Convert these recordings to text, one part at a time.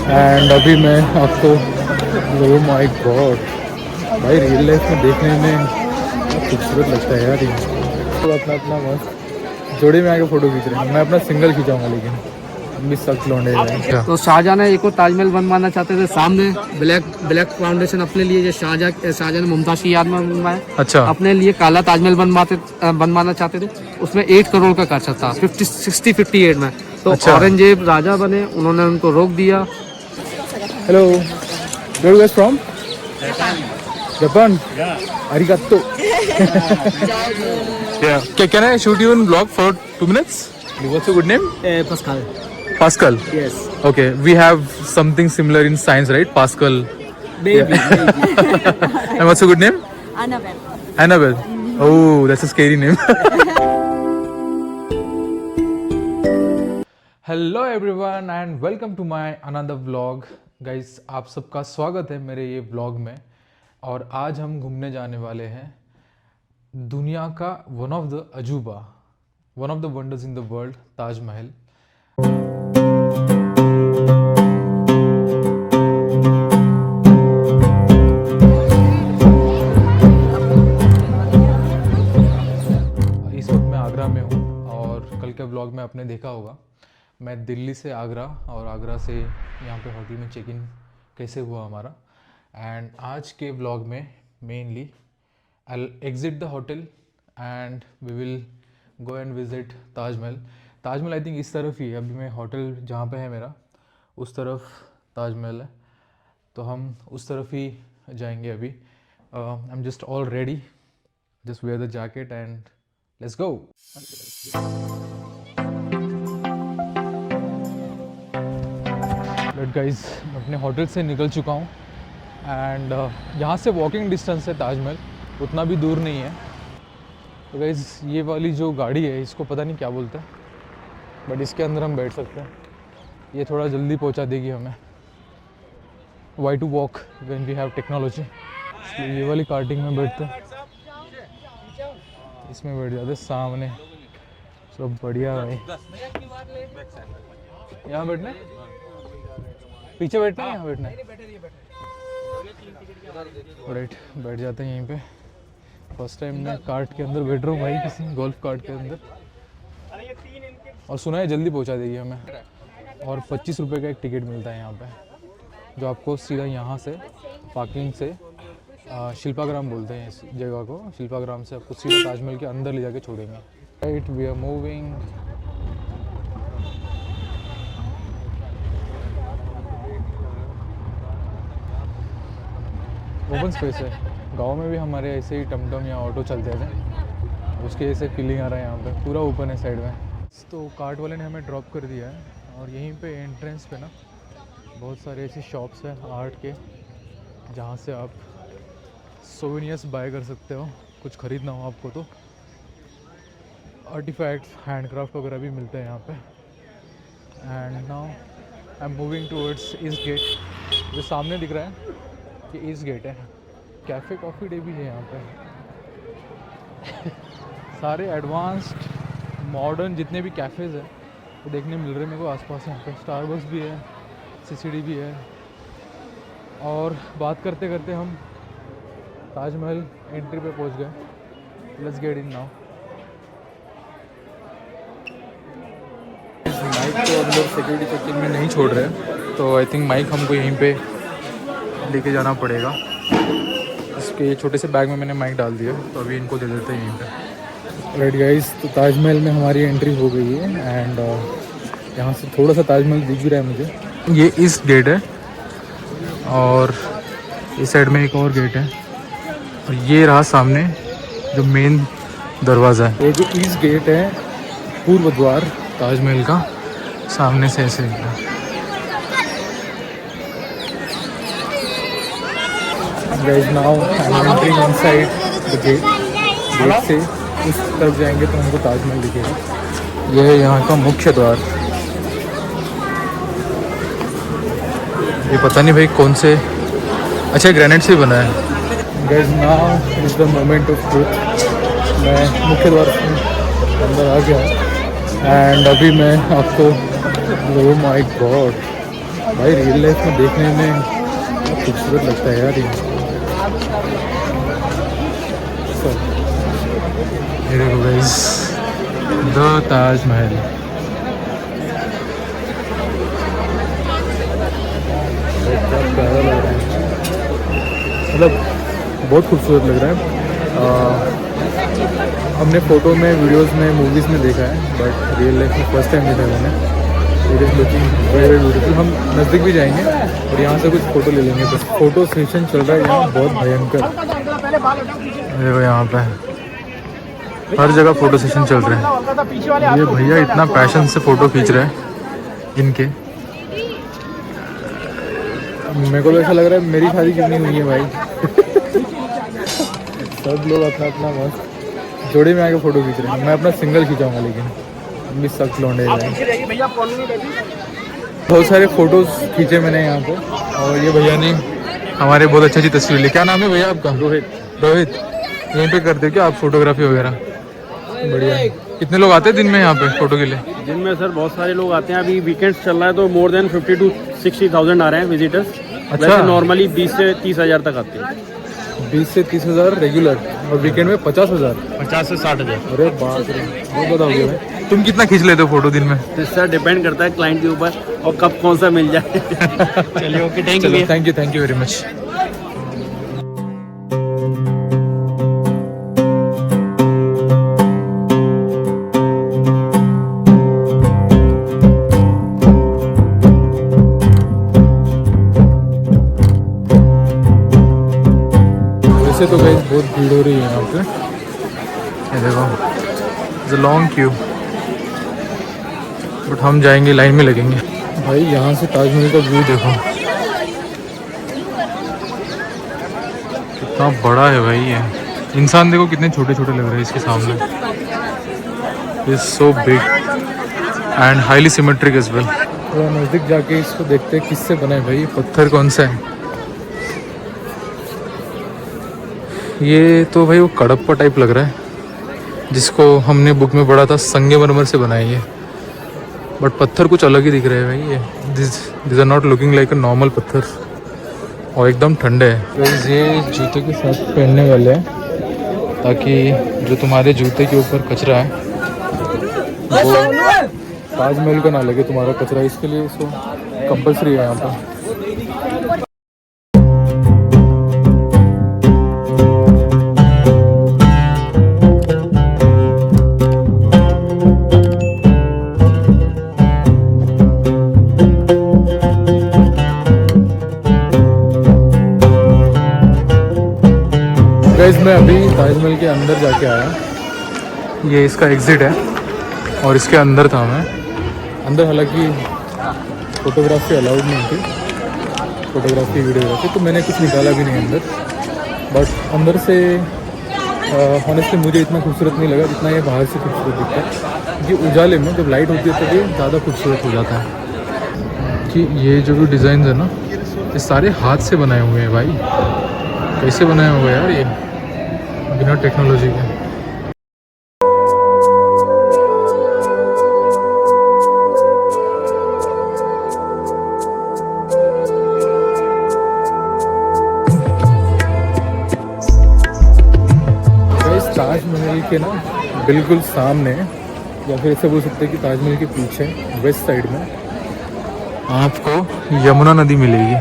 And अभी मैं आपको ओ माय गॉड भाई रियल लाइफ में देखने में बहुत खूबसूरत लगता है यार ये। तो अपना अपना मस्त जोड़े में आके फ़ोटो खींच रहे हैं। मैं अपना सिंगल खींचाऊंगा लेकिन हम भी सख्त लौंडे हैं। तो शाहजहां ने एक और ताजमहल बनवाना चाहते थे सामने ब्लैक फाउंडेशन अपने लिए, जो शाहजहां ने मुमताज की याद में बनवाया। अच्छा। अपने लिए काला ताजमहल बनवाना चाहते थे। उसमें 8 करोड़ का खर्चा था 58 में। तो अच्छा। औरंगजेब राजा बने, उन्होंने उनको रोक दिया। Hello, where you guys from? Japan. अरिगातो। Can I shoot you in vlog for 2 minutes? What's your good name? Pascal. Pascal. Yes. Okay, we have something similar in science, right? Pascal. Maybe. And what's your good name? Annabelle. Annabelle. Oh, that's a scary name. Hello everyone and welcome to my another vlog. Guys, आप सबका स्वागत है मेरे ये vlog में। और आज हम घूमने जाने वाले हैं दुनिया का वन ऑफ द अजूबा, one of the wonders in the world, Taj Mahal. इस वक्त मैं आगरा में हूँ और कल के ब्लॉग में आपने देखा होगा मैं दिल्ली से आगरा और आगरा से यहाँ पे होटल में चेक इन कैसे हुआ हमारा। एंड आज के ब्लॉग में mainly I'll exit the hotel and we will go and visit Taj Mahal. Taj Mahal I think इस तरफ ही है, अभी मैं होटल जहाँ पे है मेरा उस तरफ ताजमहल है, तो हम उस तरफ ही जाएंगे अभी। I am just already, just wear the jacket and let's go. But guys मैं अपने होटल से निकल चुका हूँ एंड यहाँ से वॉकिंग डिस्टेंस है ताजमहल, उतना भी दूर नहीं है। तो गाइज ये वाली जो गाड़ी है इसको पता नहीं क्या बोलते हैं, बट इसके अंदर हम बैठ सकते हैं। ये थोड़ा जल्दी पहुंचा देगी हमें। Why to walk when we have technology. ये वाली कार्टिंग में बैठते हैं, इसमें बैठ जाते सामने, सब बढ़िया भाई। यहाँ बैठना है, पीछे बैठना है, यहाँ बैठना है। राइट, बैठ जाते हैं यहीं पे। फर्स्ट टाइम मैं कार्ट के अंदर बैठ रहा हूँ भाई, किसी गोल्फ कार्ट के अंदर। और सुना है जल्दी पहुँचा देगी हमें। और 25 रुपये का एक टिकट मिलता है यहाँ पे, जो आपको सीधा यहाँ से पार्किंग से शिल्पाग्राम बोलते हैं इस जगह को, शिल्पाग्राम से आपको सीधा ताजमहल के अंदर ले जाके छोड़ेंगे। Right, we are moving. Open space है। गांव में भी हमारे ऐसे ही टमटम या ऑटो चलते थे, उसके ऐसे फीलिंग आ रहा है यहाँ पे, पूरा ओपन है साइड में। तो कार्ट वाले ने हमें ड्रॉप कर दिया है और यहीं पे एंट्रेंस पे ना बहुत सारे ऐसी शॉप्स हैं आर्ट के, जहाँ से आप सोवेनियर्स बाय कर सकते हो, कुछ ख़रीदना हो आपको तो। आर्टिफैक्ट्स, हैंडक्राफ्ट वगैरह भी मिलते हैं यहाँ पे। And now I am moving towards east gate. जो सामने दिख रहा है ये ईस्ट गेट है। कैफ़े कॉफ़ी डे भी है यहाँ पे। सारे एडवांस्ड मॉडर्न जितने भी कैफ़ेज़ हैं वो देखने मिल रहे हैं मेरे को आसपास यहाँ पे। स्टारबक्स भी है, सीसीडी भी है। और बात करते करते हम ताजमहल एंट्री पे पहुँच गए। Let's get in now. Mic तो अंदर सिक्योरिटी चेकिंग में नहीं छोड़ रहे हैं, तो आई थिंक माइक हमको यहीं पे लेके जाना पड़ेगा। इसके छोटे से बैग में मैंने माइक डाल दिया, तो अभी इनको दे देते हैं यहीं पे। राइट गाइस, तो ताजमहल में हमारी एंट्री हो गई है एंड यहाँ से थोड़ा सा ताजमहल दिख भी रहा है मुझे। ये ईस्ट गेट है और इस साइड में एक और गेट है और ये रहा सामने जो मेन दरवाज़ा है। ये जो ईस्ट गेट है पूर्व द्वार ताजमहल का, सामने से ऐसे Guys, now I'm entering inside the gate. Gate से उस तरफ जाएंगे तो हमको ताजमहल दिखेगा। यह है यहाँ का मुख्य द्वार। ये पता नहीं भाई कौन से, अच्छा ग्रेनाइट से बना है। Guys, now is the moment of truth। मैं मुख्य द्वार से अंदर आ गया एंड अभी मैं आपको, oh my God, भाई रियल लाइफ में देखने में बहुत खूबसूरत लगता है यार ये। ये देखो गाइस, द ताजमहल। क्या प्यारा लग रहा है, मतलब बहुत खूबसूरत लग रहा है। हमने फ़ोटो में, वीडियोस में, मूवीज़ में देखा है, बट रियल लाइफ में फर्स्ट टाइम देखा है मैंने। It is looking very very beautiful. हम नज़दीक भी जाएंगे और यहाँ से कुछ फ़ोटो ले लेंगे। बस फ़ोटो सेशन चल रहा है यहाँ, बहुत भयंकर। देखो यहाँ पे हर जगह फ़ोटो सेशन चल रहे हैं। ये भैया इतना पैशन से फ़ोटो खींच रहे हैं इनके, मेरे को तो ऐसा लग रहा है मेरी शादी कितनी हुई है भाई। सब लोग अपना अपना मस्त जोड़े में आके फ़ोटो खींच रहे हैं। मैं अपना सिंगल खींचाऊंगा, लेकिन भी सख्त लौंडे हैं। बहुत सारे फ़ोटोज़ खींचे मैंने यहाँ पे, और ये भैया ने हमारे बहुत अच्छी अच्छी तस्वीर ली। क्या नाम है भैया आपका? रोहित। यहीं पे करते हो क्या आप फोटोग्राफी वगैरह? बढ़िया। कितने लोग आते हैं दिन में यहाँ पे फ़ोटो के लिए? दिन में सर बहुत सारे लोग आते हैं। अभी वीकेंड्स चल रहा है तो मोर देन 50 to 60,000 आ रहे हैं विजिटर्स। अच्छा। नॉर्मली 20 से 30,000 तक आते हैं। 20 से 30,000 रेगुलर, और वीकेंड में 50,000। 50 से 60,000। अरे बाप रे, बहुत ज़्यादा हो गया भाई। तुम कितना खींच लेते हो फ़ोटो दिन में? तो सर डिपेंड करता है क्लाइंट के ऊपर और कब कौन सा मिल जाए। चलिए okay, thank you very much. वैसे तो गाइस बहुत भीड़ हो रही है यहाँ पे। ये देखो, it's a long Q, but हम जाएंगे, लाइन में लगेंगे। भाई यहाँ से ताजमहल का व्यू देखो, कितना बड़ा है भाई ये। इंसान देखो कितने छोटे छोटे लग रहे हैं इसके सामने। It's so big and highly symmetric as well. थोड़ा नज़दीक जाके इसको देखते हैं किससे बना है भाई। ये पत्थर कौन सा है? ये तो भाई वो कडप्पा टाइप लग रहा है, जिसको हमने बुक में पढ़ा था संगमरमर से बनाई है, बट पत्थर कुछ अलग ही दिख रहे हैं भाई। ये this are not looking like a normal पत्थर, और एकदम ठंडे है। गाइस ये जूते के साथ पहनने वाले हैं, ताकि जो तुम्हारे जूते के ऊपर कचरा है वो ताजमहल का ना लगे तुम्हारा कचरा। इसके लिए इसको कंपल्सरी है यहाँ पर। गाइस मैं अभी ताजमहल के अंदर जाके आया। ये इसका एग्ज़िट है और इसके अंदर था मैं। अंदर हालांकि फ़ोटोग्राफी अलाउड नहीं थी, फ़ोटोग्राफी वीडियोग्राफी, तो मैंने कुछ निकाला भी नहीं अंदर। बट अंदर से ऑनेस्टली मुझे इतना खूबसूरत नहीं लगा जितना ये बाहर से खूबसूरत दिखता है, क्योंकि उजाले में जब लाइट होती है तो ये ज़्यादा खूबसूरत हो जाता है। कि ये जो भी डिज़ाइन है ना, ये सारे हाथ से बनाए हुए हैं भाई। कैसे बनाया हुआ है यार ये, बिना टेक्नोलॉजी के। ताजमहल के ना बिल्कुल सामने, या फिर ऐसे बोल सकते हैं कि ताजमहल के पीछे वेस्ट साइड में आपको यमुना नदी मिलेगी।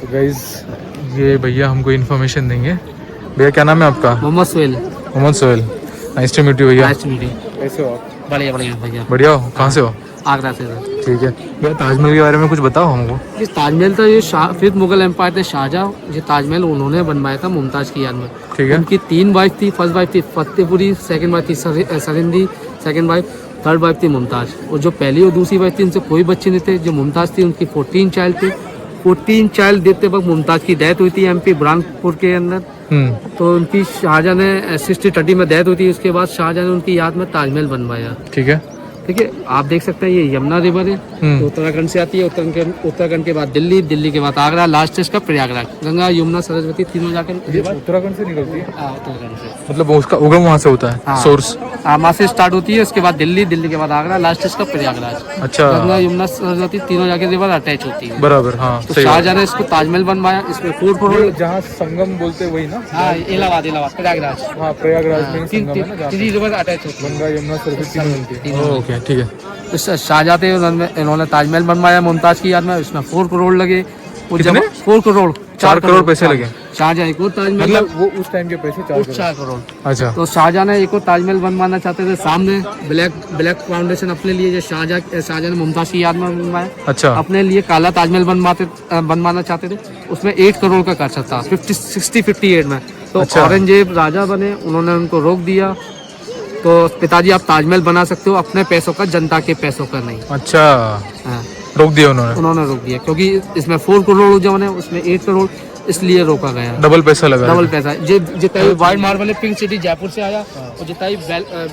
तो गाइज ये भैया हमको इन्फॉर्मेशन देंगे। भैया क्या नाम है आपका? Mohammed Sohail. Mohammed Sohail, nice to meet you भैया। Nice to meet you. कैसे हो आप? बढ़िया बढ़िया भैया। बढ़िया हो? कहाँ से हो? आगरा से सर। ठीक है भैया, ताजमहल के बारे में कुछ बताओ हमको। ये ताजमहल था, ये फिफ्थ मुगल एम्पायर थे शाहजहाँ, ये ताजमहल उन्होंने बनवाया था मुमताज़ की याद में। ठीक है। उनकी 3 वाइफ थी। फर्स्ट वाइफ थी फतेहपुरी, सेकंड वाइफ थी Sirhindi, second wife, third wife थी मुमताज़। और जो पहली और दूसरी वाइफ थी उनसे कोई बच्चे नहीं थे। जो मुमताज़ थी उनकी 14 चाइल्ड थे। 14 चाइल्ड देते वक्त मुमताज़ की डेथ हुई थी MP बुरहानपुर के अंदर। तो उनकी शाहजहाँ ने 60-30 में डेथ हुई थी। उसके बाद शाहजहाँ ने उनकी याद में ताजमहल बनवाया। ठीक है। ठीक है, आप देख सकते हैं ये यमुना रिवर है, तो उत्तराखंड से आती है, उत्तराखंड के बाद दिल्ली, दिल्ली के बाद आगरा, लास्ट इसका प्रयागराज। गंगा यमुना सरस्वती तीनों जाकर उत्तराखंड से निकलती है, उत्तराखंड से, मतलब उसका उगम वहाँ से होता है, सोर्स वहाँ से स्टार्ट होती है, उसके बाद दिल्ली, दिल्ली के बाद आगरा, लास्ट इसका प्रयागराज। अच्छा, गंगा यमुना सरस्वती तीनों जाके रिवर अटैच होती है। बराबर, हाँ तो सही बात। शाहजहां ने इसको ताजमहल बनवाया, इसमें 4 करोड़। जहाँ संगम बोलते हैं वही ना? हाँ, इलाहाबाद, इलाहाबाद प्रयागराज, हाँ प्रयागराज में ही संगम है ना, जहाँ 3 रिवर अटैच होती है। गंगा यमुना सरस्वती तीनों मिलती है। ओके ठीक है। तो शाहजहां थे, इन्होंने ताजमहल बनवाया मुमताज की याद में, इसमें 4 करोड़ लगे। वो जब 4 करोड़ 4 करोड़ पैसे लगे शाहजहां को ताजमहल, मतलब वो उस टाइम के पैसे 4 करोड़। अच्छा, तो शाहजहां ने एक और ताजमहल बनवाना चाहते थे, सामने ब्लैक फाउंडेशन अपने लिए, जो शाहजहां ने मुमताज की याद में बनवाया। अच्छा, अपने लिए काला ताजमहल बनवाना चाहते थे, उसमें 8 करोड़ का खर्चा था 58 में। तो अच्छा। औरंगजेब राजा बने, उन्होंने उनको रोक दिया। तो पिताजी आप ताजमहल बना सकते हो अपने पैसों का, जनता के पैसों का नहीं। अच्छा, हाँ, रोक दिया उन्होंने रोक दिया, क्योंकि इसमें 4 करोड़ जो है उसमें 8 करोड़ इसलिए रोका गया। डबल पैसा लगा, डबल पैसा। जितना भी व्हाइट मार्बल है, पिंक सिटी जयपुर से आया, और जितना भी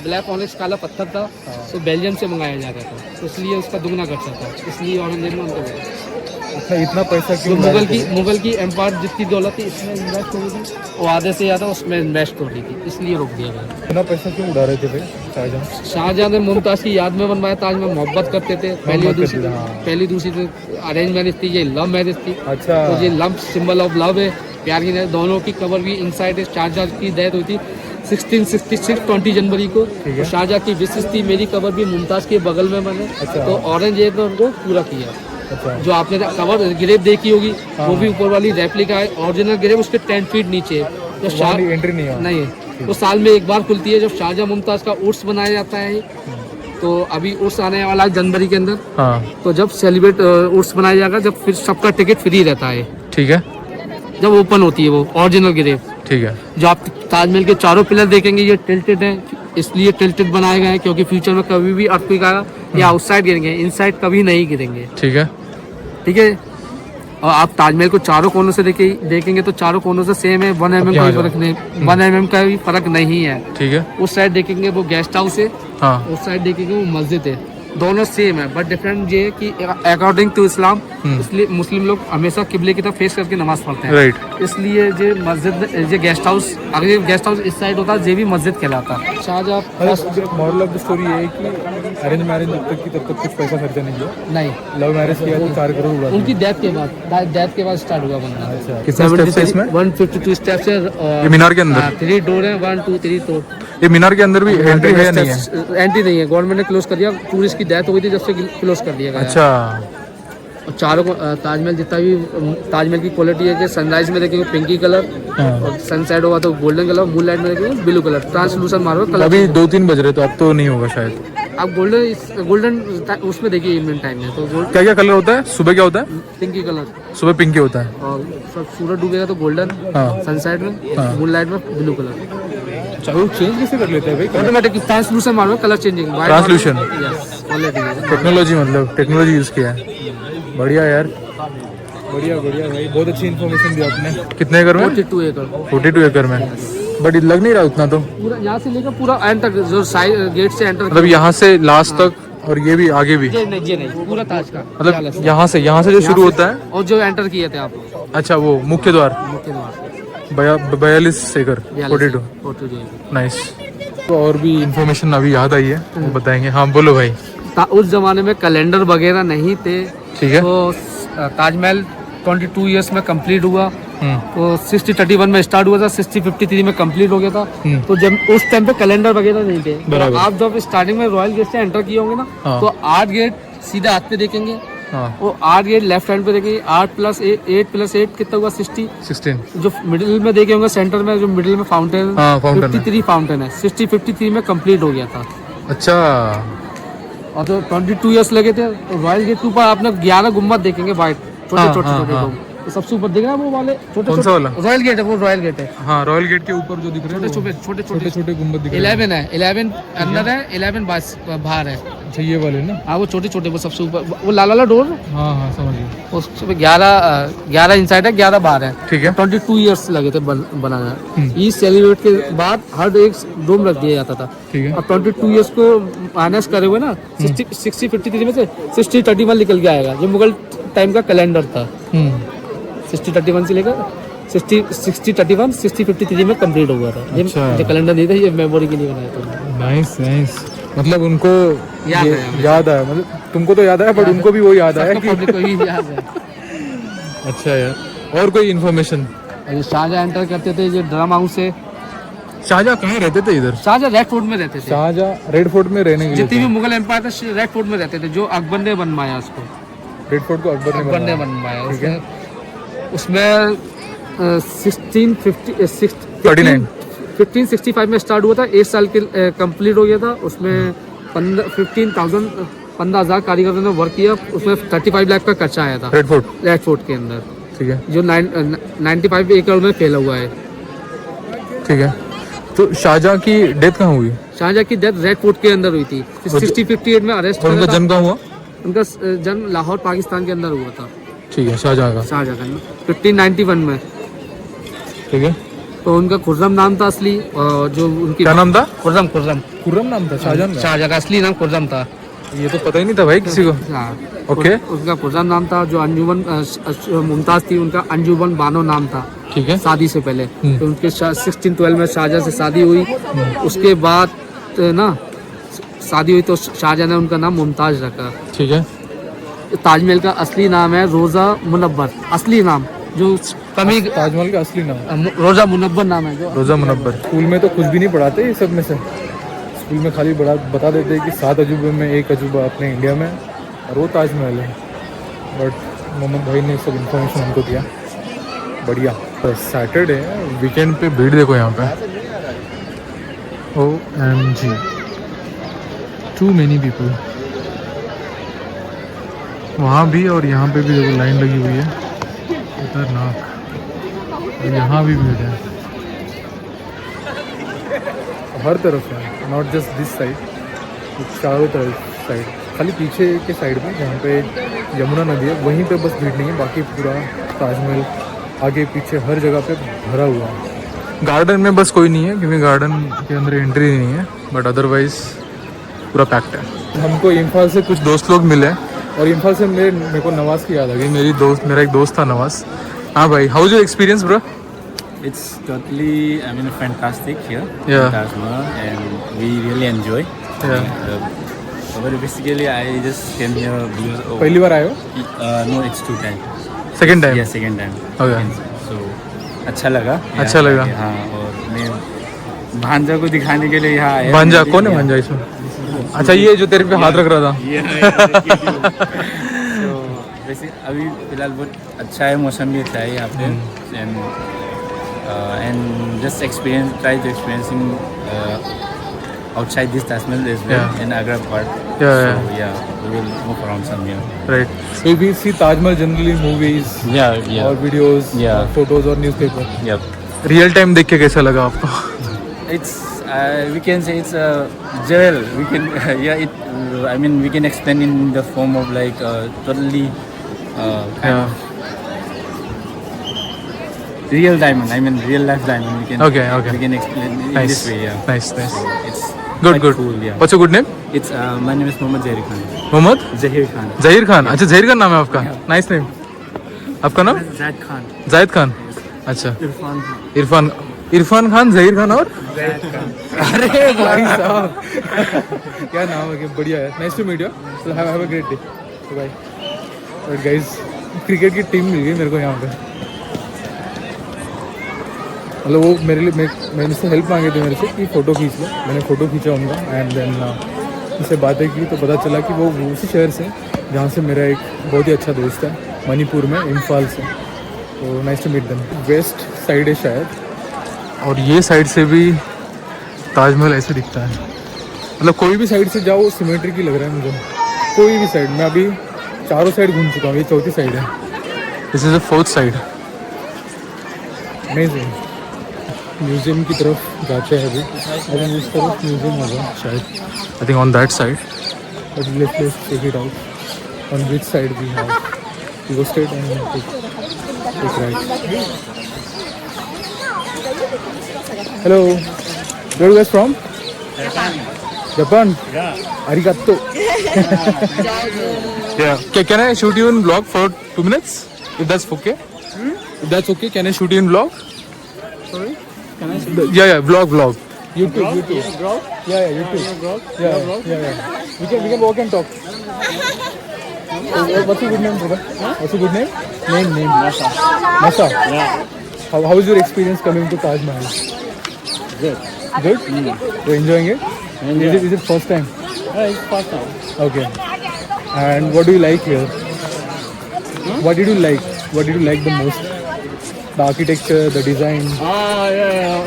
ब्लैक ऑनिक्स काला पत्थर था तो बेल्जियम से मंगाया जाता था, तो इसलिए उसका दुगना खर्चा था, इसलिए औरंगजेब ने उनको इतना पैसा क्यों। मुगल की एम्पायर जितनी दौलत थी इसमें इन्वेस्ट हो रही थी, वो आधे से ज़्यादा उसमें इन्वेस्ट हो रही थी, इसलिए रोक दिया गया। इतना पैसा क्यों उड़ा रहे थे भाई शाहजहां? शाहजहां ने मुमताज की याद में बनवाया ताजमहल, मोहब्बत करते थे, पहली दूसरी अरेंज मैरिज थी, ये लव मैरिज थी। अच्छा, तो ये लव सिंबल ऑफ लव है, प्यार की, दोनों की कबर भी इनसाइड है। शाहजहां की डेथ हुई थी 1666 20 जनवरी को, तो शाहजहां की विशेष थी मेरी कबर भी मुमताज के बगल में बने। अच्छा। तो औरंगजेब ने उनको पूरा किया। अच्छा, जो आपने कवर ग्रेव देखी होगी, वो भी ऊपर वाली रेप्लिका है, ओरिजिनल ग्रेव उसके 10 फीट नीचे है। तो एंट्री नहीं है, नहीं है, वो साल में एक बार खुलती है, जब शाहजहां मुमताज का उर्स बनाया जाता है। तो अभी उर्स आने वाला है जनवरी के अंदर, हाँ तो जब सेलिब्रेट उर्स बनाया जाएगा, जब फिर सबका टिकट फ्री रहता है, ठीक है, जब ओपन होती है वो ओरिजिनल ग्रेव। ठीक है। जो आप ताजमहल के चारों पिलर देखेंगे ये टिल्टेड हैं, इसलिए टिल्टेड बनाए गए हैं क्योंकि फ्यूचर में कभी भी अर्थक्वेक आएगा ये आउटसाइड गिरेंगे, इनसाइड कभी नहीं गिरेंगे। ठीक है, ठीक है। और आप ताजमहल को चारों कोनों से देखेंगे तो चारों कोनों से सेम है, 1 mm का फर्क नहीं, 1 mm का भी फर्क नहीं है। ठीक है, उस साइड देखेंगे वो गेस्ट हाउस है, हाँ उस साइड देखेंगे वो मस्जिद है, दोनों सेम है, बट डिफरेंट ये है कि अकॉर्डिंग टू इस्लाम, इसलिए मुस्लिम लोग हमेशा किबले की तरफ फेस करके नमाज पढ़ते हैं। राइट, इसलिए ये मस्जिद, ये गेस्ट हाउस, अगर ये गेस्ट हाउस इस साइड होता ये भी मस्जिद कहलाता। Shahjahan moral of the story ये है कि अरेंज मैरिज जब तक की तब तक कुछ पैसा खर्चा नहीं किया, नहीं, लव मैरिज किया तो 4 करोड़ उड़ा उनकी डेथ के बाद स्टार्ट हुआ बनना। अच्छा, कितने स्टेप्स है इसमें? 152 स्टेप्स है। ये मीनार के अंदर 3 डोर है, 1 2 3 तो ये मीनार के अंदर भी एंट्री है या नहीं है? एंट्री नहीं है, गवर्नमेंट ने क्लोज कर दिया, टूरिस्ट की डेथ हो गई थी जब से क्लोज कर दिया गया। अच्छा, और चारों को ताजमहल जितना भी ताजमहल की क्वालिटी है कि सनराइज में देखेंगे पिंकी कलर, और सनसेट होगा तो गोल्डन कलर, मून लाइट में देखेंगे ब्लू कलर, ट्रांसलूसन मार्बल कलर। अभी 2-3 बज रहे तो अब तो नहीं होगा शायद। आप गोल्डन उसमें देखिए इवनिंग टाइम में, तो क्या क्या कलर होता है? सुबह क्या होता है? पिंकी कलर, सुबह पिंकी होता है, और सब सूरज डूबेगा तो गोल्डन, हाँ। सनसेट में, मून लाइट में ब्लू कलर। वो चेंज कैसे कर लेते हैं भाई? Automatic translucent marble colour changing, translucent quality technology, मतलब टेक्नोलॉजी यूज किया है। बढ़िया यार, बढ़िया बढ़िया भाई, बहुत अच्छी इन्फॉर्मेशन दी आपने। कितने एकड़ में? 42 एकड़, 42 एकड़ में, बट लग नहीं रहा उतना तो। पूरा यहाँ से लेकर पूरा एंड तक, जो साइड गेट से एंटर, मतलब यहाँ से लास्ट तक, और ये भी आगे भी, ये नहीं पूरा ताज का, मतलब यहाँ से जो शुरू होता है। और जो एंटर किए थे आप अच्छा, वो मुख्य द्वार, मुख्य द्वार 42 एकड़, 42, नाइस। तो और भी इन्फॉर्मेशन अभी याद आई है, वो बताएंगे। हाँ बोलो भाई। उस जमाने में कैलेंडर वगैरह नहीं थे, ठीक है, तो ताजमहल 22 ईयर्स में कंप्लीट हुआ, तो 60-31 में स्टार्ट हुआ था, 60-53 में कंप्लीट हो गया था। तो जब उस टाइम पे कैलेंडर वगैरह नहीं थे, तो आप जब स्टार्टिंग में रॉयल गेट से एंटर किए होंगे ना, तो 8 गेट सीधे हाथ पे देखेंगे, वो 8 गेट लेफ्ट हैंड पे देखेंगे, 8 + 8 कितना हुआ? 16। जो मिडिल में देखे होंगे, सेंटर में जो मिडिल में फाउंटेन, 53 फाउंटेन है, 60-53 में कंप्लीट हो गया था। अच्छा, और तो 22 ईयर्स लगे थे। रॉयल गेट के ऊपर आपने 11 गुम्बद देखेंगे, व्हाइट छोटे छोटे, तो सबसे ऊपर दिख रहा है वो वाले छोटे कौन सा वाला? रॉयल गेट है, वो रॉयल गेट है। हाँ, रॉयल गेट के ऊपर जो दिख रहे हैं छोटे छोटे छोटे छोटे गुंबद दिख रहे हैं। 11 है, 11 अंदर है, 11 बाहर है। अच्छा, ये वाले ना? हाँ वो छोटे छोटे, वो सबसे ऊपर वो लाल वाला डोर, हाँ हाँ, समझ गया। उसमें 11 इनसाइड है, 11 बाहर है। ठीक है। 22 ईयर्स लगे थे बनाना। ये सेलिब्रेट के बाद हर एक डोम रख दिया जाता था। ठीक है। अब 22 ईयर्स को माइनस करे हुए ना, 60-53 में से 60-31 निकल के आएगा, जो मुगल टाइम का कैलेंडर था। 60-31 से लेकर 60-31 60-53 में कंप्लीट हुआ था। ये अच्छा। जो कैलेंडर नहीं था, ये मेमोरी के लिए बनाया था। नाइस नाइस, मतलब उनको याद ये है। याद आया, मतलब तुमको तो याद आया बट उनको भी वो याद आया कि पब्लिक को भी याद है। अच्छा यार। और कोई इन्फॉर्मेशन? ये शाहजहाँ एंटर करते थे, ये ड्रम हाउस है। शाहजहाँ कहाँ रहते थे इधर? शाहजहाँ रेड फोर्ट में रहते थे। शाहजहाँ रेड फोर्ट में रहने के लिए जितनी भी मुगल एम्पायर था रेड फोर्ट में रहते थे, जो अकबर ने बनवाया उसको। रेड फोर्ट को अकबर ने बनवाया। ठीक है। उसमें 1565 में स्टार्ट हुआ था, 1 साल के कंप्लीट हो गया था। उसमें 15,000 कारीगरों ने वर्क किया। उसमें 35 लाख का खर्चा आया था रेड फोर्ट के अंदर, ठीक है। जो 95 एकड़ में फैला हुआ है। ठीक है। तो शाहजहाँ की डेथ कहाँ हुई? शाहजहाँ की डेथ रेड फोर्ट के अंदर हुई थी। 6058 में अरेस्ट और उनका जन्म कहाँ हुआ? उनका जन्म लाहौर पाकिस्तान के अंदर हुआ था। ठीक है, शाहजहाँ का। 1591 में। ठीक है। तो उनका खुर्रम नाम था असली, और जो उनकी क्या नाम था? खुर्रम नाम था शाहजहाँ का? शाहजहाँ का असली नाम खुर्रम था। ये तो पता ही नहीं था भाई किसी को। हाँ। ओके। उनका खुर्रम नाम था। जो अंजुमन मुमताज थी, उनका अंजुमन बानो नाम था। ठीक है। शादी से पहले तो उनके 1612 में शाहजहाँ से शादी हुई। उसके बाद ना शादी हुई तो शाहजहाँ ने उनका नाम मुमताज रखा। ठीक है। ताजमहल का असली नाम है रोजा मुनव्वर, असली नाम जो कमी। ताजमहल का असली नाम रोजा मुनव्वर नाम है जो। रोजा मुनव्वर। स्कूल में तो कुछ भी नहीं पढ़ाते ये सब में से। स्कूल में खाली बता देते हैं कि 7 अजूबे में एक अजूबा अपने इंडिया में और वो ताजमहल है। बट मोहम्मद भाई ने सब इन्फॉर्मेशन हमको दिया। बढ़िया। सैटरडे वीकेंड पे भीड़ देखो यहाँ पे। OMG, too many people. वहाँ भी और यहाँ पे भी देखो लाइन लगी हुई है, खतरनाक। यहाँ भी भीड़ है हर तरफ है, नॉट जस्ट दिस साइड, चारों तरफ साइड। खाली पीछे के साइड में जहाँ पे यमुना नदी है वहीं पे बस भीड़ नहीं है, बाकी पूरा ताजमहल आगे पीछे हर जगह पे भरा हुआ है। गार्डन में बस कोई नहीं है क्योंकि गार्डन के अंदर एंट्री नहीं है, बट अदरवाइज पूरा पैक्ड है। हमको इम्फाल से कुछ दोस्त लोग मिले और इम्फाल से मेरे को नवाज़ की याद आ गई। मेरा एक दोस्त था नवाज़। हाँ भाई, how is your experience bro? It's totally, I mean, fantastic here Yeah. in Taj Mahal, and we really enjoy. Yeah. But basically, I just came here because पहली बार आए हो? no, it's 2 times. Second time? Yeah, second time. Okay. So अच्छा लगा. अच्छा लगा. हाँ, और मैं भांजा को दिखाने के लिए यहाँ आया. भांजा कौन है? भांजा इसमें? अच्छा, ये जो तेरे पे हाथ रख रहा था। तो वैसे अभी फिलहाल बहुत अच्छा है, मौसम भी अच्छा है यहाँ पे, and just try to experiencing outside this Taj Mahal as well, Yeah. in Agra part. Yeah, So yeah, we will move around some here. Right. So we see Taj Mahal generally in movies Yeah. और videos, Yeah. photos और newspaper. Yep. Real time देख के कैसा लगा आपको? It's we can say it's a jewel. We can I mean we can explain in the form of like totally kind of real diamond. I mean real life diamond. We can Okay. We can explain in Nice. this way. Yeah. Nice. So it's Good. quite cool. Yeah. What's your good name? It's my name is Mohammad Zahir Khan. Mohammad Zahir Khan. Zaheer Khan. अच्छा, जहीर खान नाम है आपका? Nice name. आपका नाम? Zaid Khan. Zahid Khan. अच्छा, Irfan Khan. Irfan Khan, Zaheer Khan और अरे भाई साहब क्या नाम है, क्या बढ़िया है। Nice to meet you, have a great day, bye. और गाइस, क्रिकेट की टीम मिल गई मेरे को यहाँ पे। मतलब वो मेरे लिए मैंने से हेल्प मांगे थे मेरे से कि फ़ोटो खींच लो। मैंने फ़ोटो खींचा उनका एंड देन उनसे बातें की तो पता चला कि वो उसी शहर से जहाँ से मेरा एक बहुत ही अच्छा दोस्त है, मणिपुर में, इम्फाल से। तो nice to meet them. West side है शायद, और ये साइड से भी ताजमहल ऐसे दिखता है। मतलब कोई भी साइड से जाओ सिमेट्रिक ही लग रहा है मुझे, कोई भी साइड। मैं अभी चारों साइड घूम चुका हूँ, ये चौथी साइड है। This is the fourth side. Amazing. Museum की तरफ जाते हैं अभी. अभी इस तरफ म्यूजियम होगा शायद. I think on that side. But let's check it out. On which side we have? We go straight and take right. Hello. Where are you guys from? Japan. Yeah. Arigato. Yeah. Can I shoot you in vlog for 2 minutes? If that's okay? If that's okay, can I shoot you in vlog? Sorry? Can I Yeah, vlog. YouTube. Vlog? Yeah, YouTube. Yeah. We can walk and talk. What's your good name, brother? What's your good name? Name. Masa. Yeah. How was your experience coming to Taj Mahal? Good. Good? You're enjoying it? Is it first time? Yeah, it's first time. Okay. And what do you like here? What did you like? What did you like the most? The architecture, the design. Yeah.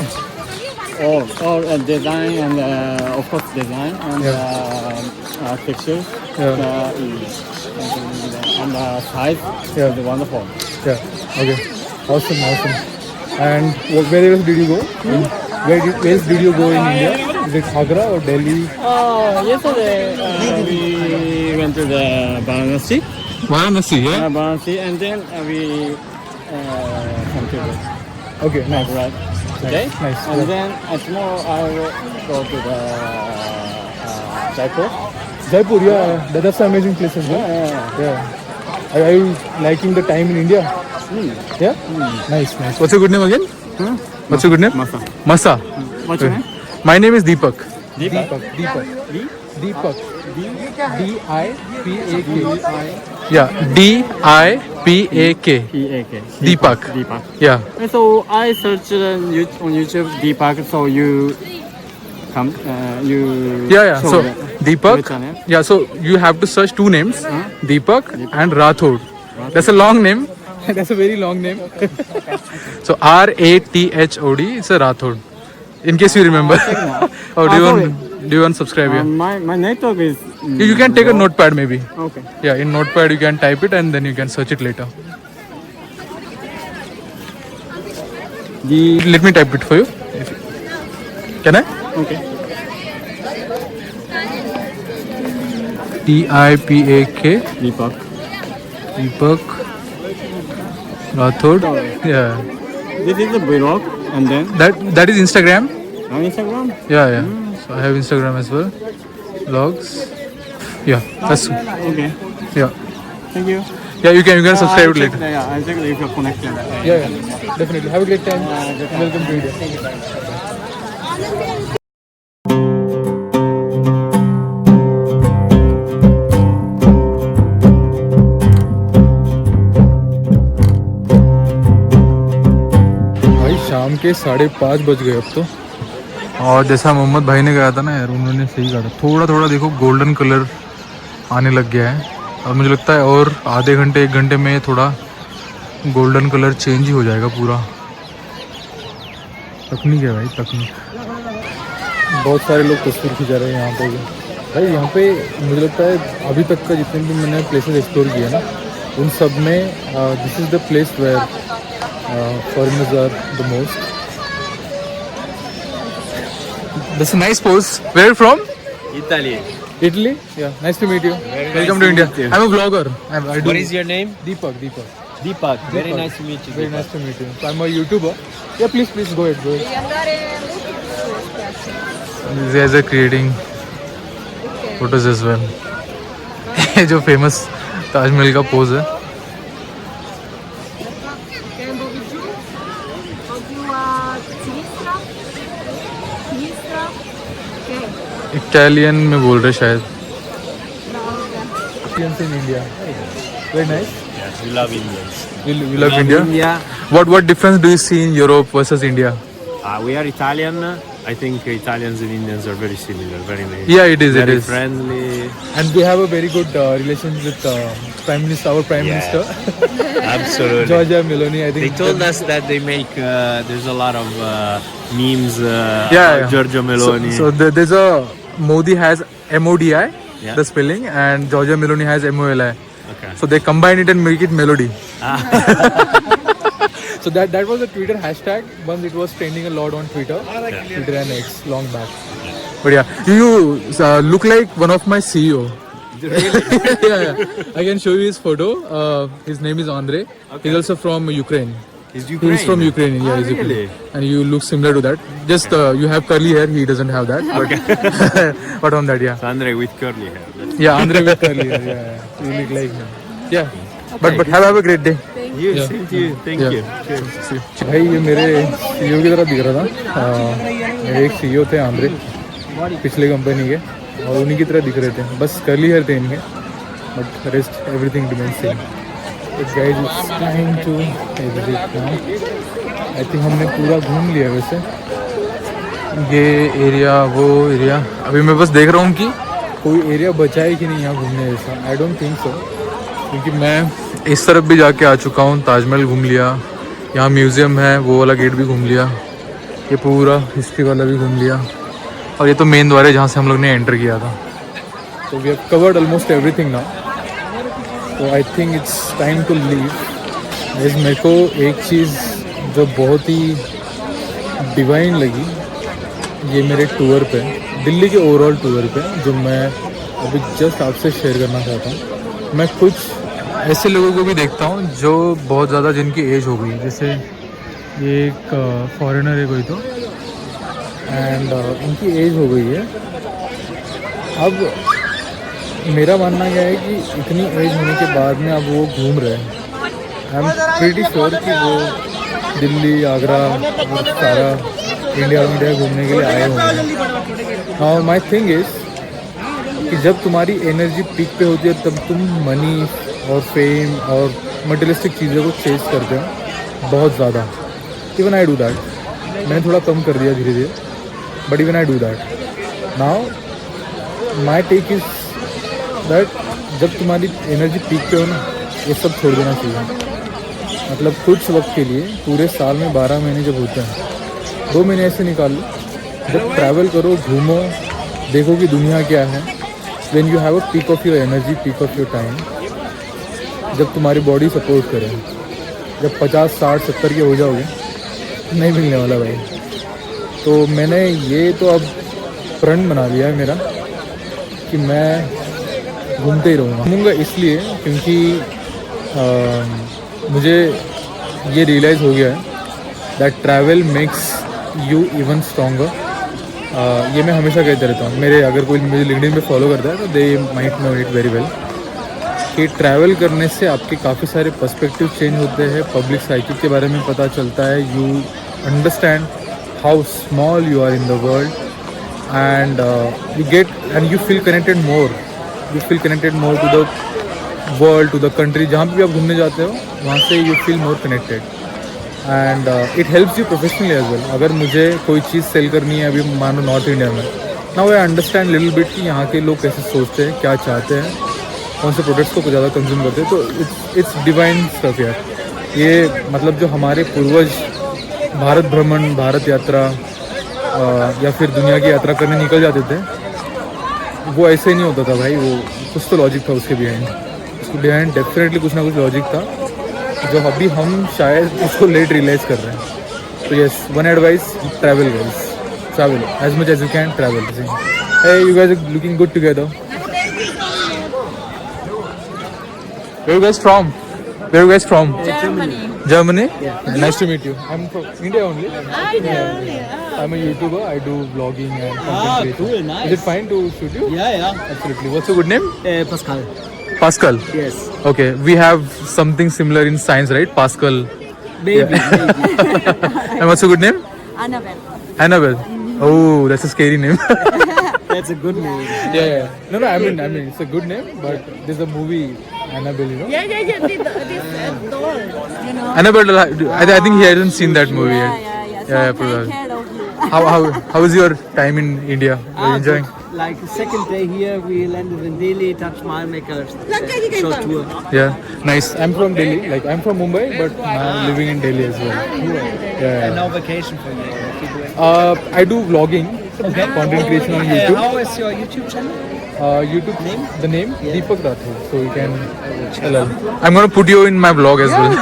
Design and of course design and texture. Yeah. And size. Yeah. Is wonderful. Yeah. Okay. Awesome. And where else did you go? Where else did you go in India? Is it Agra or Delhi? Yesterday we went to the Varanasi. Varanasi, yeah? Varanasi, and then we come to the Okay. Nice. right today. Nice. And then tomorrow I will go to the Jaipur. Jaipur. Yeah. That's an amazing place as well. Yeah. Are you liking the time in India? Yeah. Nice. What's your good name again? What's your good name? Masa. Masa. What's your name? My name is Deepak. Deepak. D-I-P-A-K. Yeah, D-I-P-A-K. P-A-K. Deepak. Deepak. Yeah. And so I searched on YouTube Deepak. So you come. You. Yeah. show So the Deepak. channel. Yeah. So you have to search 2 names, Deepak and Rathod. That's a long name. That's a very long name. So R-A-T-H-O-D. It's a Rathod. In case you remember. Or do you want to subscribe here? My network is. You can take a notepad maybe. Okay. Yeah, in notepad you can type it and then you can search it later. Let me type it for you. Can I? Okay. T-I-P-A-K. Deepak. Deepak Rathod. Yeah. This is the vlog, and then That is Instagram. on Instagram. Yeah. So I have Instagram as well. Vlogs. Yeah. That's Okay. yeah. Thank you. Yeah. You can subscribe it later. Yeah, I'll check if you're connected. Yeah. Definitely. Have a great time. Welcome to India. भाई शाम के 5:30 बज गए अब तो. और जैसा मोहम्मद भाई ने कहा था ना यार, उन्होंने सही कहा था. थोड़ा देखो गोल्डन कलर आने लग गया है और मुझे लगता है और आधे घंटे 1 घंटे में थोड़ा गोल्डन कलर चेंज ही हो जाएगा पूरा. तकनीक है भाई, तकनीक. बहुत सारे लोग तस्वीर खिंचा रहे हैं यहाँ पे भी. भाई यहाँ पे मुझे लगता है अभी तक का जितने भी मैंने प्लेसेस एक्सप्लोर किए ना, उन सब में this is the place where foreigners are the most. That's a nice pose. Where are you from? Italy. Italy? Yeah. Nice to meet you. Welcome to India. I'm a vlogger. What is your name? Deepak. Deepak. Very nice to meet you. Very nice to meet you. So I'm a YouTuber. Yeah, please go ahead. These guys are creating photos as well. ये जो famous Taj Mahal का pose है. Italian में बोल रहे शायद. Indians in India. Very nice. Yes, we love Indians. You love India? What difference do you see in Europe versus India? We are Italian. I think Italians and Indians are very similar. Very nice. Yeah, it is. Very It is. friendly. And we have a very good relations with Prime Minister, our Prime Yeah. Minister, Absolutely. Giorgia Meloni. I think They told us that they make. There's a lot of memes. Yeah, about yeah. Giorgio Meloni. So there's a Modi has MODI, Yeah. the spelling, and Giorgia Meloni has MOLI. Okay. So they combine it and make it melody. So that was a Twitter hashtag. Once it was trending a lot on Twitter. Twitter and X long back. But yeah, you look like one of my CEO. yeah. I can show you his photo. His name is Andre. Okay. He's also from Ukraine. He's Ukraine. He's from Ukraine. Yeah, he's really? Ukraine. And you look similar to that. Just you have curly hair. He doesn't have that. But but on that, yeah. So Andre with curly hair. Yeah, Andre with curly hair. Yeah. You look like him. Yeah. But have a great day. You, same to you. Thank Yeah. you. भाई ये मेरे CEO की तरह दिख रहा था। मेरे एक सीईओ थे आंद्रे, पिछले कंपनी के, और उन्हीं की तरह दिख रहे थे। बस कर्ली हेयर थे इनके, but rest everything remains same. Guys it's time to exit now. I think हमने पूरा घूम लिया वैसे, ये एरिया वो एरिया। अभी मैं बस देख रहा हूँ कि कोई एरिया बचा है कि नहीं यहाँ घूमने जैसा। आई डोंट थिंक सो, क्योंकि मैं इस तरफ भी जाके आ चुका हूँ। ताजमहल घूम लिया, यहाँ म्यूज़ियम है, वो वाला गेट भी घूम लिया, ये पूरा हिस्ट्री वाला भी घूम लिया, और ये तो मेन द्वार है जहाँ से हम लोग ने एंटर किया था। तो we have covered almost everything now. तो I think it's time to leave. मेरे को एक चीज़ जो बहुत ही डिवाइन लगी ये मेरे टूर पे, दिल्ली के ओवरऑल टूर पे, जो मैं अभी जस्ट आपसे शेयर करना चाहता हूँ। मैं कुछ ऐसे लोगों को भी देखता हूँ जो बहुत ज़्यादा जिनकी एज हो गई, जैसे ये एक फॉरेनर है कोई तो, एंड उनकी एज हो गई है। अब मेरा मानना यह है कि इतनी एज होने के बाद में अब वो घूम रहे हैं। आई एम प्रीटी श्योर कि वो दिल्ली, आगरा और सारा इंडिया घूमने के लिए आए होंगे। नाउ माई थिंग इज़ कि जब तुम्हारी एनर्जी पीक पे होती है तब तुम मनी और फेम और मटेरियलिस्टिक चीज़ों को चेज करते हो बहुत ज़्यादा। Even I do that. मैंने थोड़ा कम कर दिया धीरे धीरे, but even I do that now. My take is that जब तुम्हारी एनर्जी पीक पे हो ना, ये सब छोड़ देना चाहिए। मतलब कुछ वक्त के लिए, पूरे साल में 12 महीने जब होते हैं, 2 महीने ऐसे निकाल लो जब ट्रैवल करो, घूमो, देखो कि दुनिया क्या है। When you have a peak of your energy, peak of your time, जब तुम्हारी बॉडी सपोर्ट करे, जब 50, 60, 70 के हो जाओगे, नहीं मिलने वाला भाई। तो मैंने ये तो अब प्रण बना लिया है मेरा कि मैं घूमते ही रहूँगा। घूमूँगा इसलिए क्योंकि मुझे ये रियलाइज़ हो गया है that travel makes you even stronger. ये मैं हमेशा कहते रहता हूँ। मेरे अगर कोई मुझे लिंक्डइन पे फॉलो करता है तो they might know it very well कि ट्रैवल करने से आपके काफ़ी सारे पर्सपेक्टिव चेंज होते हैं, पब्लिक साइकिल के बारे में पता चलता है, you understand how small you are in the world, and you get and you feel connected more, to the world, to the country. जहाँ भी आप घूमने जाते हो वहाँ से you feel more connected, and it helps you professionally as well. अगर मुझे कोई चीज़ सेल करनी है अभी मानो नॉर्थ इंडिया में, now I understand little bit कि यहाँ के लोग कैसे सोचते हैं, क्या चाहते हैं, कौन से प्रोडक्ट्स को ज़्यादा कंज्यूम करते हैं। तो इट्स डिवाइन स्टफ यार। ये मतलब जो हमारे पूर्वज भारत भ्रमण, भारत यात्रा या फिर दुनिया की यात्रा करने निकल जाते थे, वो ऐसे नहीं होता था भाई। वो कुछ तो लॉजिक था उसके बिहाइंड, डेफिनेटली कुछ ना कुछ लॉजिक था जो अभी हम शायद उसको लेट रियलाइज़ कर रहे हैं। तो yes, one advice, travel guys, travel as much as you can, travel. Hey, you guys are looking good together. Where are you guys from? Germany. Germany? Yeah. Nice to meet you. I'm from India only. I know. Yeah. I'm a YouTuber. I do vlogging and content creation. Cool, nice. Is it fine to shoot you? Yeah. Absolutely. What's your good name? Pascal. Pascal. Yes. Okay. We have something similar in science, right? Pascal. Maybe. And what's your good name? Annabelle. Annabelle. Oh, that's a scary name. That's a good name. Yeah. No, I mean, it's a good name, but there's a movie, Annabelle, you know? Yeah. This doll, you know. Annabelle, I think he hasn't seen that movie yet. Yeah. So Yeah, I probably. take care of you. How is your time in India? Are you enjoying? Like second day here, we landed in Delhi, Taj Mahal, make a short tour. Yeah, nice. I'm from Delhi. Like I'm from Mumbai, but now I'm living in Delhi as well. Yeah. And no vacation for you. I do vlogging, content creation on YouTube. How is your YouTube channel? YouTube name? The name? Deepak Rathod. So you can tell her. I'm going to put you in my vlog as well.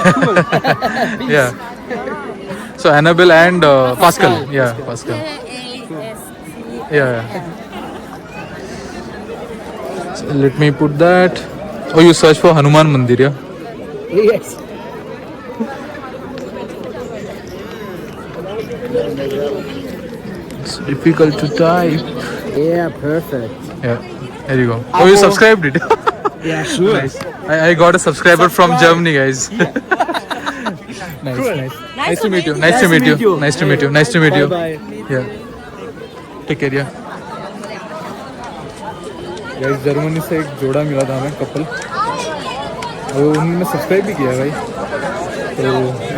Yeah. So Annabelle and Pascal. Yeah, Pascal. Yeah. So let me put that. Oh, you search for Hanuman Mandir, yeah? Yes. It's difficult to type. Yeah, perfect. Yeah, there you go. Oh, you subscribed it? Yeah, sure. Nice. I got a subscriber from Germany, guys. Nice. Nice to meet you. Nice to meet you. Nice to meet you. Nice to meet you. Bye. Yeah. Take care, yeah. Guys Germany से एक जोड़ा मिला था हमें couple और उन्होंने subscribe भी किया भाई तो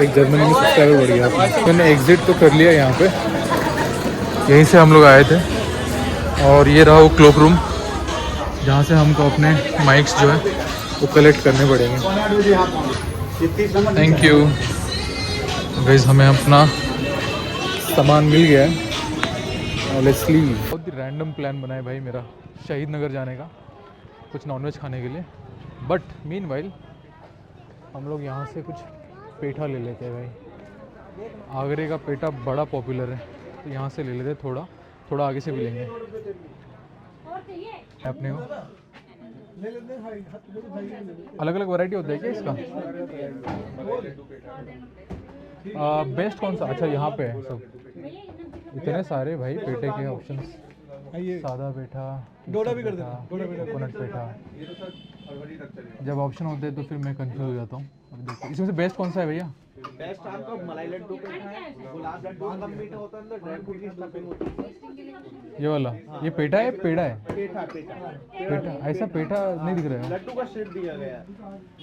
एक जर्मनी में सब्सक्राइबर बढ़ गया मैंने एग्जिट तो कर लिया यहाँ पे यहीं से हम लोग आए थे और ये रहा वो क्लोक रूम जहाँ से हमको अपने माइक्स जो है वो कलेक्ट करने पड़ेंगे थैंक यू गाइस हमें अपना सामान मिल गया है लेट्स लीव बहुत ही रैंडम प्लान बनाया भाई मेरा शहीद नगर जाने का कुछ नॉनवेज खाने के लिए बट मीनवाइल हम लोग यहाँ से कुछ पेठा ले लेते हैं भाई आगरे का पेठा बड़ा पॉपुलर है तो यहाँ से ले लेते हैं थोड़ा आगे से भी लेंगे अपने को अलग अलग वैरायटी होता है क्या इसका बेस्ट कौन सा अच्छा यहाँ पे है सब इतने सारे भाई पेठे के ऑप्शंस सादा पेठा डोडा भी कर देना कोकोनट पेठा जब ऑप्शन होते हैं तो फिर मैं कंफ्यूज हो जाता हूँ अब देखो इसमें से बेस्ट कौन सा है भैया बेस्ट आपका मलाई लड्डू पेठा है गुलाब लड्डू कम मीठा होता है अंदर ड्राई फ्रूट की स्टफिंग होती है ये वाला ये पेठा है पेड़ा है पेठा ऐसा पेठा नहीं दिख रहा है लड्डू का शेप दिया गया है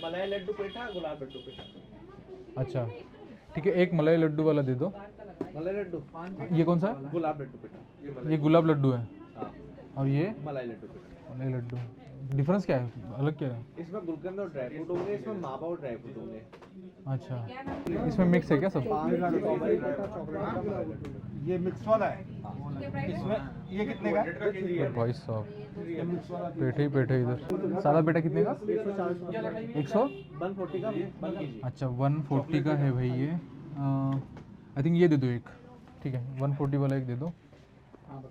मलाई लड्डू पेठा गुलाब लड्डू पेठा अच्छा ठीक है एक मलाई लड्डू वाला दे दो मलाई लड्डू ये कौन सा है गुलाब लड्डू पेठा ये गुलाब लड्डू है और ये मलाई लड्डू पेठा मलाई लड्डू डिफरेंस क्या है अलग क्या है इसमें गुलकंद और ड्राई फ्रूट होंगे इसमें मावा और ड्राई फ्रूट होंगे अच्छा इसमें मिक्स है क्या सब ये मिक्स वाला है इसमें ये कितने का भाई साहब पेठे इधर सादा पेठा कितने का 100 140 का 1 kg अच्छा 140 का है भाई ये आई थिंक ये दे दो एक ठीक है 140 वाला एक दे दो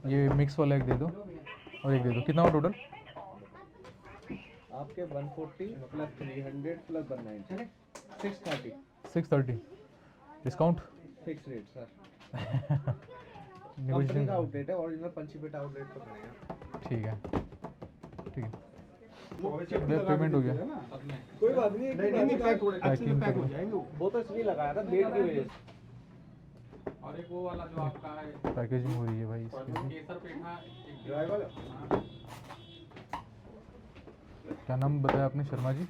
ये मिक्स वाला एक दे दो और एक दे दो कितना हुआ टोटल आपके 140 plus 300 plus 190 630 discount fix rate sir negotiation company का आउटलेट है ओरिजिनल पंचीपेट आउटलेट पर पड़ेगा ठीक है पेमेंट हो गया कोई बात नहीं नहीं पैक हो पैकिंग पैक हो जाएंगे वो तो इसलिए लगाया था बेड की वजह से और एक वो वाला जो आपका है पैकेजिंग हो रही है भाई इसकी केसर पेठा ड्राई वाला क्या नाम बताया आपने शर्मा जी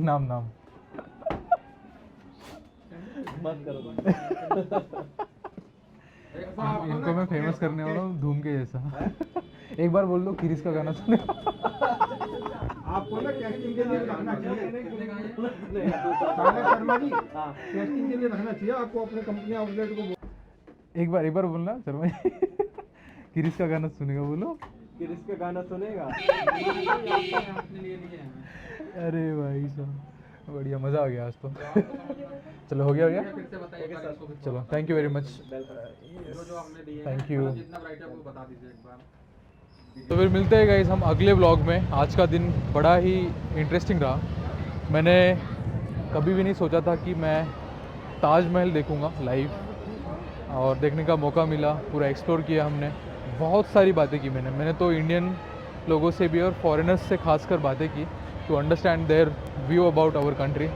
नाम बंद करो इनको मैं फेमस करने वाला हूँ धूम के जैसा एक बार बोल दो किरिस का गाना सुने आपको ना कैस्टिंग के लिए रखना चाहिए शर्मा जी कैस्टिंग के लिए रखना चाहिए आपको अपने कंपनी आउटलेट को एक बार बोलना शर्मा जी किरिस का गाना सुनेगा बोलो किरिस का गाना सुनेगा अरे भाई साहब बढ़िया मज़ा आ गया आज तो चलो हो गया चलो thank you very much thank you तो फिर मिलते हैं गाइस हम अगले व्लॉग में आज का दिन बड़ा ही इंटरेस्टिंग रहा मैंने कभी भी नहीं सोचा था कि मैं ताजमहल देखूंगा लाइव और देखने का मौका मिला पूरा एक्सप्लोर किया हमने बहुत सारी बातें की मैंने तो इंडियन लोगों से भी और फॉरेनर्स से खासकर बातें की to understand their view about our country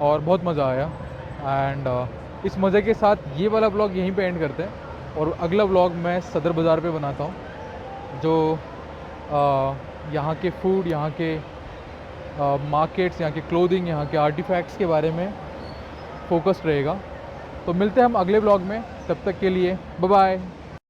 और बहुत मज़ा आया एंड इस मज़े के साथ ये वाला ब्लॉग यहीं पे एंड करते हैं और अगला ब्लॉग मैं सदर बाज़ार पे बनाता हूँ जो यहाँ के फूड यहाँ के मार्केट्स यहाँ के क्लोथिंग यहाँ के आर्टिफैक्ट्स के बारे में फोकस्ड रहेगा तो मिलते हैं हम अगले ब्लॉग में तब तक के लिए बाय बाय।